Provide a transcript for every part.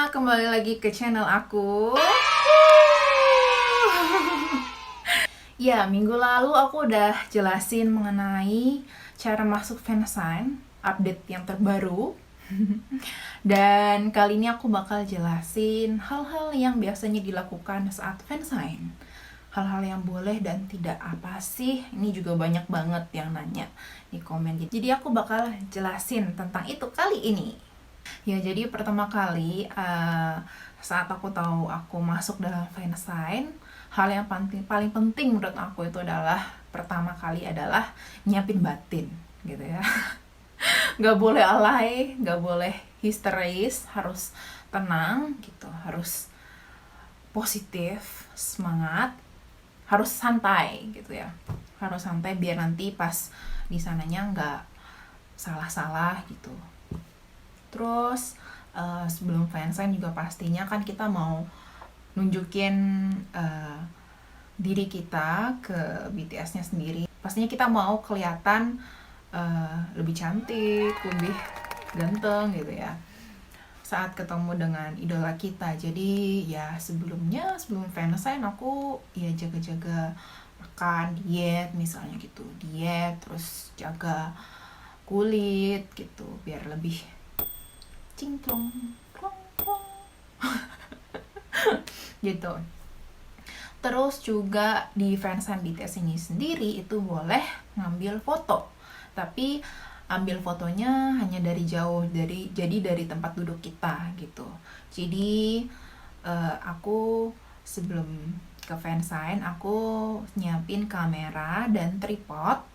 kembali lagi ke channel aku. Ya, minggu lalu aku udah jelasin mengenai cara masuk fansign, update yang terbaru. Dan kali ini aku bakal jelasin hal-hal yang biasanya dilakukan saat fansign. Hal-hal yang boleh dan tidak apa sih? Ini juga banyak banget yang nanya di komen. Jadi aku bakal jelasin tentang itu kali ini. Ya, jadi pertama kali saat aku tahu aku masuk dalam fansign, hal yang paling penting menurut aku itu adalah pertama kali adalah nyiapin batin gitu ya. Gak boleh alay, gak boleh histeris, harus tenang gitu, harus positif, semangat, harus santai gitu ya. Harus santai biar nanti pas di sananya nggak salah-salah gitu. Terus sebelum fansign juga pastinya kan kita mau nunjukin diri kita ke BTS-nya sendiri. Pastinya kita mau kelihatan lebih cantik, lebih ganteng gitu ya saat ketemu dengan idola kita. Jadi ya sebelum fansign aku ya jaga-jaga makan, diet misalnya gitu, diet, terus jaga kulit gitu biar lebih cingklong klong klong gitu. Terus juga di fansign BTS ini sendiri itu boleh ngambil foto, tapi ambil fotonya hanya dari jauh, jadi dari tempat duduk kita gitu. Jadi aku sebelum ke fansign aku nyiapin kamera dan tripod.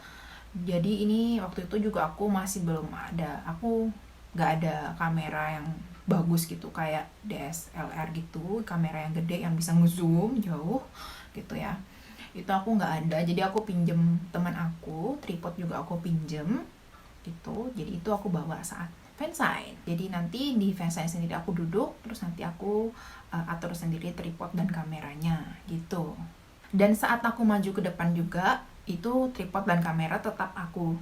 Jadi ini waktu itu juga aku masih belum ada, aku nggak ada kamera yang bagus gitu kayak DSLR gitu, kamera yang gede yang bisa ngezoom jauh gitu ya. Itu aku nggak ada, jadi aku pinjem teman aku, tripod juga aku pinjem gitu. Jadi itu aku bawa saat fansign. Jadi nanti di fansign sendiri aku duduk, terus nanti aku atur sendiri tripod dan kameranya gitu. Dan saat aku maju ke depan juga, itu tripod dan kamera tetap aku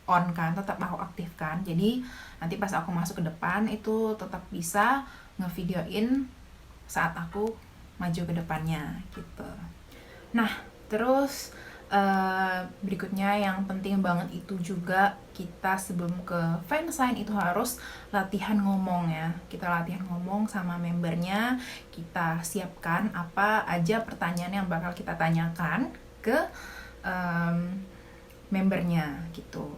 on kan, tetap aku aktifkan. Jadi nanti pas aku masuk ke depan itu tetap bisa ngevideoin saat aku maju ke depannya gitu. Nah, terus berikutnya yang penting banget itu juga kita sebelum ke fansign itu harus latihan ngomong ya. Kita latihan ngomong sama membernya, kita siapkan apa aja pertanyaan yang bakal kita tanyakan ke membernya gitu.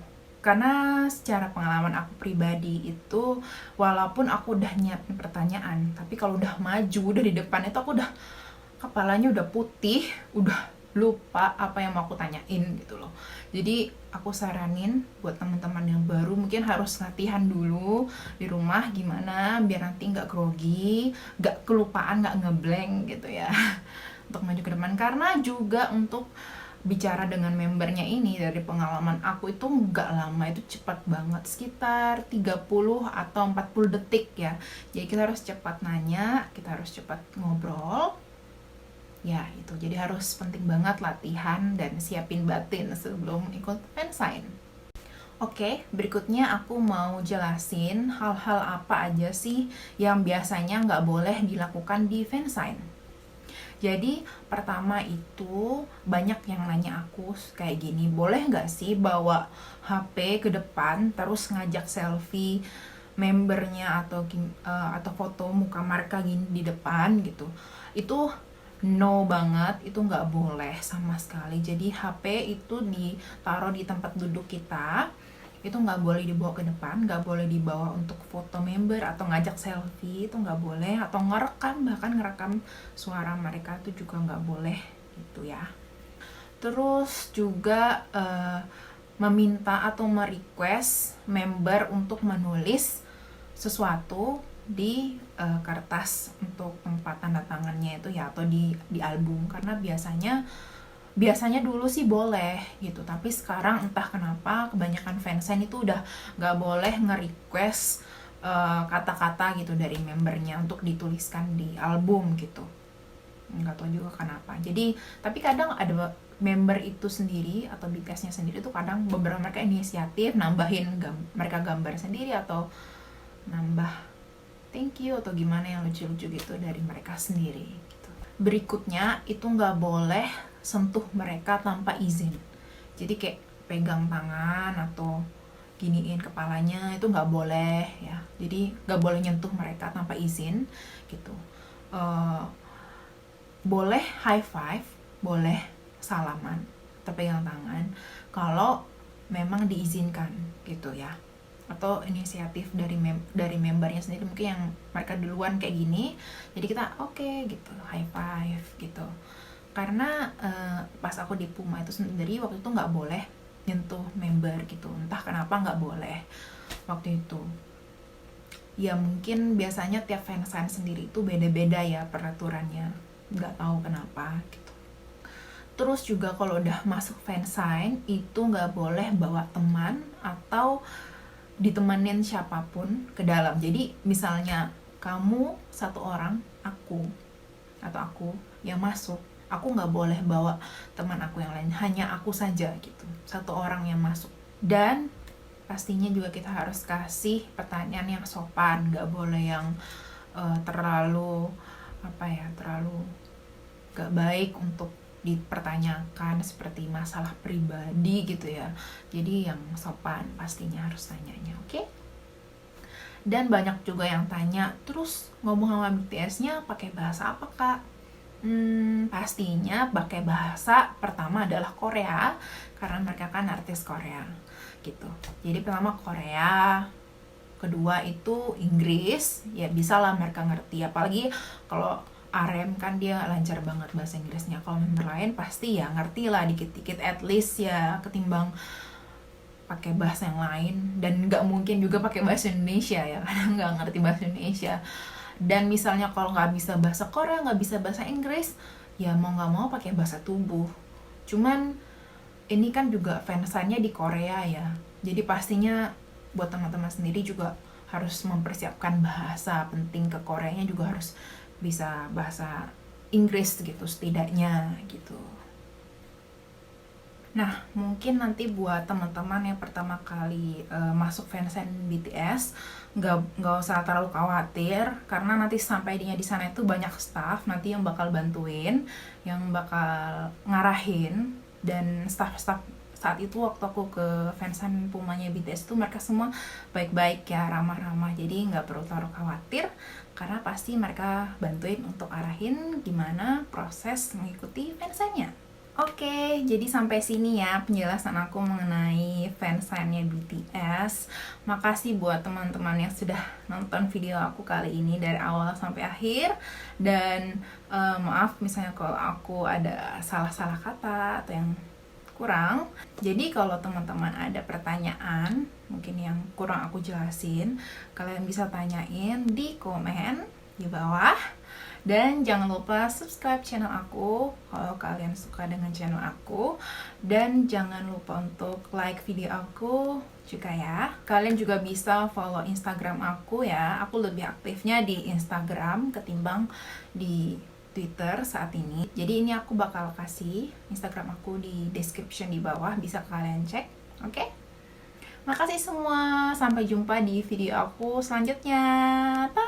Karena secara pengalaman aku pribadi itu walaupun aku udah nyiapin pertanyaan, tapi kalau udah maju udah di depan itu aku udah kepalanya udah putih, udah lupa apa yang mau aku tanyain gitu loh. Jadi aku saranin buat teman-teman yang baru mungkin harus latihan dulu di rumah gimana biar nanti nggak grogi, nggak kelupaan, nggak ngeblank gitu ya untuk maju ke depan. Karena juga untuk bicara dengan membernya ini dari pengalaman aku itu nggak lama, itu cepat banget, sekitar 30 atau 40 detik ya. Jadi kita harus cepat nanya, kita harus cepat ngobrol ya itu. Jadi harus penting banget latihan dan siapin batin sebelum ikut fansign. Oke, berikutnya aku mau jelasin hal-hal apa aja sih yang biasanya nggak boleh dilakukan di fansign. Jadi pertama itu banyak yang nanya aku kayak gini, boleh nggak sih bawa HP ke depan terus ngajak selfie membernya atau foto muka mereka gini di depan gitu. Itu no banget, itu nggak boleh sama sekali. Jadi HP itu ditaruh di tempat duduk kita, itu nggak boleh dibawa ke depan, nggak boleh dibawa untuk foto member atau ngajak selfie, itu nggak boleh, atau ngerekam, bahkan ngerekam suara mereka itu juga nggak boleh gitu ya. Terus juga meminta atau merequest member untuk menulis sesuatu di kertas untuk tempat tanda tangannya itu ya, atau di album. Karena biasanya dulu sih boleh gitu, tapi sekarang entah kenapa kebanyakan fansign itu udah nggak boleh nge-request kata-kata gitu dari membernya untuk dituliskan di album gitu. Nggak tahu juga kenapa. Jadi tapi kadang ada member itu sendiri atau BTS-nya sendiri tuh kadang beberapa mereka inisiatif nambahin mereka gambar sendiri atau nambah thank thank you atau gimana yang lucu-lucu gitu dari mereka sendiri gitu. Berikutnya itu nggak boleh sentuh mereka tanpa izin. Jadi kayak pegang tangan atau giniin kepalanya itu nggak boleh ya. Jadi nggak boleh nyentuh mereka tanpa izin gitu. Boleh high five, boleh salaman atau pegang tangan kalau memang diizinkan gitu ya, atau inisiatif dari membernya sendiri, mungkin yang mereka duluan kayak gini, jadi kita oke gitu, high five gitu. Karena pas aku di Puma itu sendiri waktu itu nggak boleh nyentuh member gitu, entah kenapa nggak boleh waktu itu. Ya mungkin biasanya tiap fansign sendiri itu beda-beda ya peraturannya, nggak tahu kenapa gitu. Terus juga kalau udah masuk fansign itu nggak boleh bawa teman atau ditemenin siapapun ke dalam. Jadi misalnya kamu satu orang, aku yang masuk, aku nggak boleh bawa teman aku yang lain, hanya aku saja gitu, satu orang yang masuk. Dan pastinya juga kita harus kasih pertanyaan yang sopan, nggak boleh yang terlalu gak baik untuk dipertanyakan seperti masalah pribadi gitu ya. Jadi yang sopan pastinya harus tanyanya, oke? Dan banyak juga yang tanya, terus ngomong sama BTS-nya pakai bahasa apa kak? Pastinya pakai bahasa pertama adalah Korea, karena mereka kan artis Korea gitu. Jadi pertama Korea, kedua itu Inggris, ya bisa lah mereka ngerti. Apalagi kalau RM kan dia lancar banget bahasa Inggrisnya. Kalau member lain pasti ya ngerti lah dikit-dikit at least ya, ketimbang pakai bahasa yang lain. Dan nggak mungkin juga pakai bahasa Indonesia ya, karena nggak ngerti bahasa Indonesia. Dan misalnya kalau nggak bisa bahasa Korea, nggak bisa bahasa Inggris, ya mau nggak mau pakai bahasa tubuh. Cuman ini kan juga fansign-nya di Korea ya, jadi pastinya buat teman-teman sendiri juga harus mempersiapkan bahasa penting ke Koreanya, juga harus bisa bahasa Inggris gitu setidaknya gitu. Nah, mungkin nanti buat teman-teman yang pertama kali masuk fansign BTS, nggak usah terlalu khawatir, karena nanti sampai di sana itu banyak staff nanti yang bakal bantuin, yang bakal ngarahin. Dan staff-staff saat itu waktu aku ke fansign Pumanya BTS itu mereka semua baik-baik ya, ramah-ramah, jadi nggak perlu terlalu khawatir, karena pasti mereka bantuin untuk arahin gimana proses mengikuti fansignnya. Oke, jadi sampai sini ya penjelasan aku mengenai fansign-nya BTS. Makasih buat teman-teman yang sudah nonton video aku kali ini dari awal sampai akhir. Dan maaf misalnya kalau aku ada salah-salah kata atau yang kurang. Jadi kalau teman-teman ada pertanyaan mungkin yang kurang aku jelasin, kalian bisa tanyain di komen di bawah. Dan jangan lupa subscribe channel aku kalau kalian suka dengan channel aku. Dan jangan lupa untuk like video aku juga ya. Kalian juga bisa follow Instagram aku ya. Aku lebih aktifnya di Instagram ketimbang di Twitter saat ini. Jadi ini aku bakal kasih Instagram aku di description di bawah, bisa kalian cek. Oke? Makasih semua. Sampai jumpa di video aku selanjutnya. Bye!